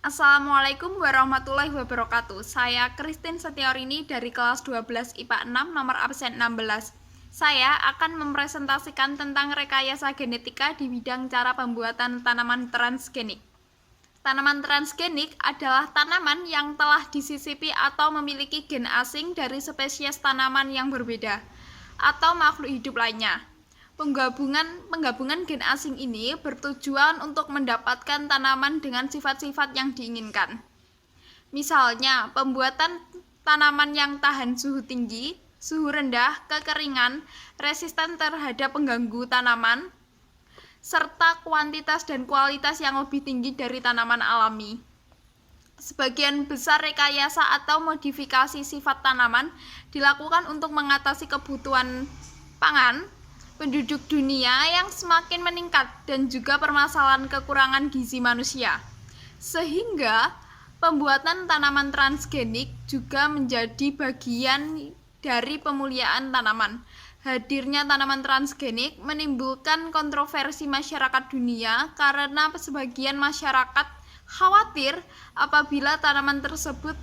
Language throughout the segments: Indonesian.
Assalamualaikum warahmatullahi wabarakatuh. Saya Christine Setiorini dari kelas 12 IPA 6 nomor absen 16. Saya akan mempresentasikan tentang rekayasa genetika di bidang cara pembuatan tanaman transgenik. Tanaman transgenik adalah tanaman yang telah disisipi atau memiliki gen asing dari spesies tanaman yang berbeda atau makhluk hidup lainnya. Penggabungan gen asing ini bertujuan untuk mendapatkan tanaman dengan sifat-sifat yang diinginkan. Misalnya, pembuatan tanaman yang tahan suhu tinggi, suhu rendah, kekeringan, resisten terhadap pengganggu tanaman, serta kuantitas dan kualitas yang lebih tinggi dari tanaman alami. Sebagian besar rekayasa atau modifikasi sifat tanaman dilakukan untuk mengatasi kebutuhan pangan penduduk dunia yang semakin meningkat dan juga permasalahan kekurangan gizi manusia. Sehingga pembuatan tanaman transgenik juga menjadi bagian dari pemuliaan tanaman. Hadirnya tanaman transgenik menimbulkan kontroversi masyarakat dunia karena sebagian masyarakat khawatir apabila tanaman tersebut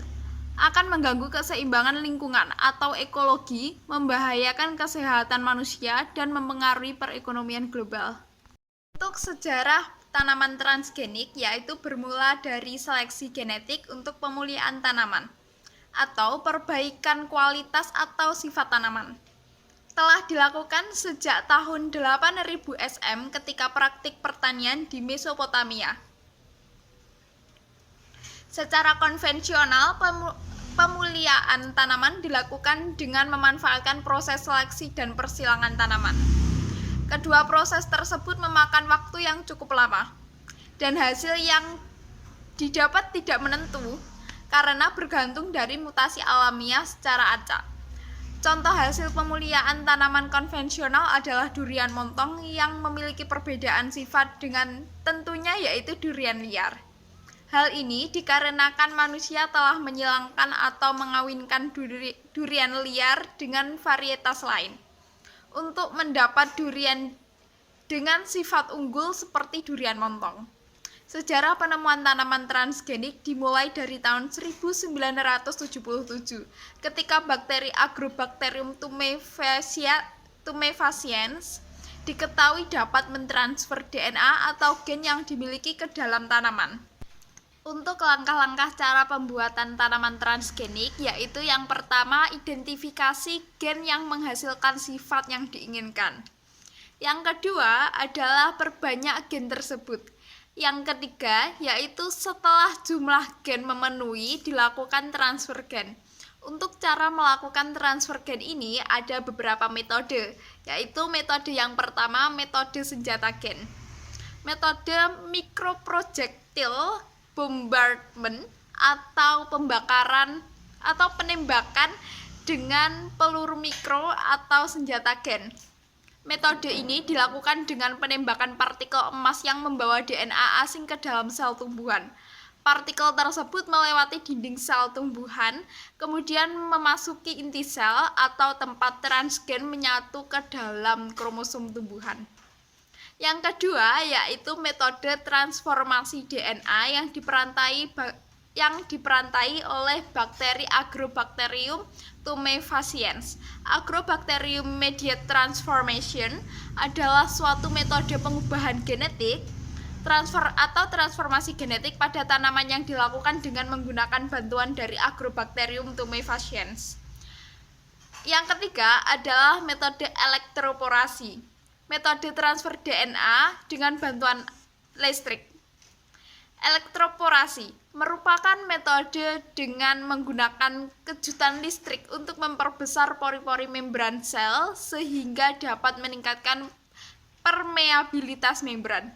akan mengganggu keseimbangan lingkungan atau ekologi, membahayakan kesehatan manusia, dan mempengaruhi perekonomian global. Untuk sejarah tanaman transgenik, yaitu bermula dari seleksi genetik untuk pemulihan tanaman, atau perbaikan kualitas atau sifat tanaman. Telah dilakukan sejak tahun 8000 SM ketika praktik pertanian di Mesopotamia. Secara konvensional, pemuliaan tanaman dilakukan dengan memanfaatkan proses seleksi dan persilangan tanaman. Kedua proses tersebut memakan waktu yang cukup lama, dan hasil yang didapat tidak menentu karena bergantung dari mutasi alamiah secara acak. Contoh hasil pemuliaan tanaman konvensional adalah durian montong yang memiliki perbedaan sifat dengan tentunya yaitu durian liar. Hal ini dikarenakan manusia telah menyilangkan atau mengawinkan durian liar dengan varietas lain untuk mendapat durian dengan sifat unggul seperti durian montong. Sejarah penemuan tanaman transgenik dimulai dari tahun 1977 ketika bakteri Agrobacterium tumefaciens diketahui dapat mentransfer DNA atau gen yang dimiliki ke dalam tanaman. Untuk langkah-langkah cara pembuatan tanaman transgenik, yaitu yang pertama, identifikasi gen yang menghasilkan sifat yang diinginkan. Yang kedua adalah perbanyak gen tersebut. Yang ketiga, yaitu setelah jumlah gen memenuhi, dilakukan transfer gen. Untuk cara melakukan transfer gen ini ada beberapa metode, yaitu metode yang pertama, metode senjata gen. Metode microprojectile bombardment atau pembakaran atau penembakan dengan peluru mikro atau senjata gen. Metode ini dilakukan dengan penembakan partikel emas yang membawa DNA asing ke dalam sel tumbuhan. Partikel tersebut melewati dinding sel tumbuhan, kemudian memasuki inti sel atau tempat transgen menyatu ke dalam kromosom tumbuhan. Yang kedua yaitu metode transformasi DNA yang diperantai oleh bakteri Agrobacterium tumefaciens. Agrobacterium mediated transformation adalah suatu metode pengubahan genetik transformasi genetik pada tanaman yang dilakukan dengan menggunakan bantuan dari Agrobacterium tumefaciens. Yang ketiga adalah metode elektroporasi. Metode transfer DNA dengan bantuan listrik. Elektroporasi merupakan metode dengan menggunakan kejutan listrik untuk memperbesar pori-pori membran sel sehingga dapat meningkatkan permeabilitas membran.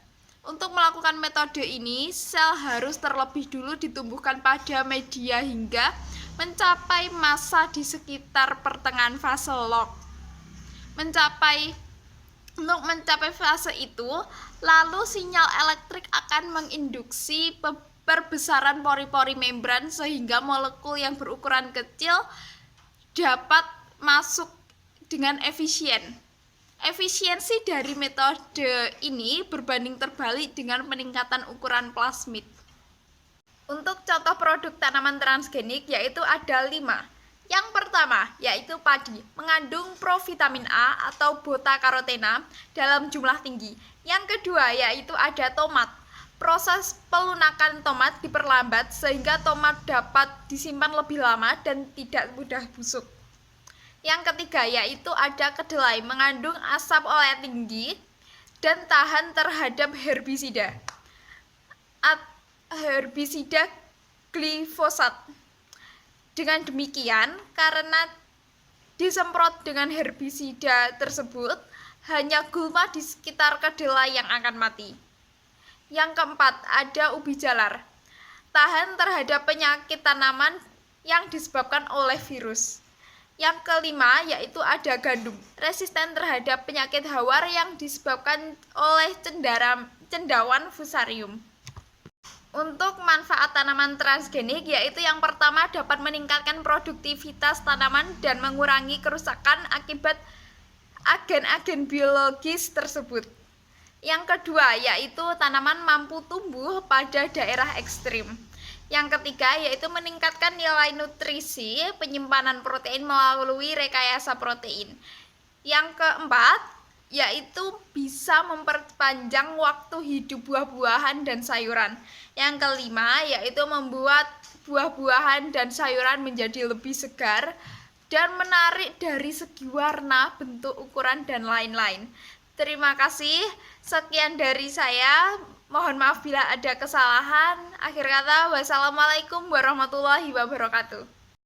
Untuk melakukan metode ini, sel harus terlebih dulu ditumbuhkan pada media hingga mencapai massa di sekitar pertengahan fase log. Untuk mencapai fase itu, lalu sinyal elektrik akan menginduksi perbesaran pori-pori membran sehingga molekul yang berukuran kecil dapat masuk dengan efisien. Efisiensi dari metode ini berbanding terbalik dengan peningkatan ukuran plasmid. Untuk contoh produk tanaman transgenik yaitu ada 5. Yang pertama yaitu padi, mengandung provitamin A atau beta-karotena dalam jumlah tinggi. Yang kedua yaitu ada tomat. Proses pelunakan tomat diperlambat sehingga tomat dapat disimpan lebih lama dan tidak mudah busuk. Yang ketiga yaitu ada kedelai, mengandung asap olet tinggi dan tahan terhadap herbisida glifosat. Dengan demikian, karena disemprot dengan herbisida tersebut, hanya gulma di sekitar kedelai yang akan mati. Yang keempat, ada ubi jalar. Tahan terhadap penyakit tanaman yang disebabkan oleh virus. Yang kelima, yaitu ada gandum. Resisten terhadap penyakit hawar yang disebabkan oleh cendawan fusarium. Untuk manfaat tanaman transgenik yaitu yang pertama dapat meningkatkan produktivitas tanaman dan mengurangi kerusakan akibat agen-agen biologis tersebut. Yang kedua yaitu tanaman mampu tumbuh pada daerah ekstrim. Yang ketiga yaitu meningkatkan nilai nutrisi penyimpanan protein melalui rekayasa protein. Yang keempat yaitu bisa memperpanjang waktu hidup buah-buahan dan sayuran. Yang kelima yaitu membuat buah-buahan dan sayuran menjadi lebih segar dan menarik dari segi warna, bentuk, ukuran, dan lain-lain. Terima kasih, sekian dari saya. Mohon maaf bila ada kesalahan. Akhir kata, wassalamualaikum warahmatullahi wabarakatuh.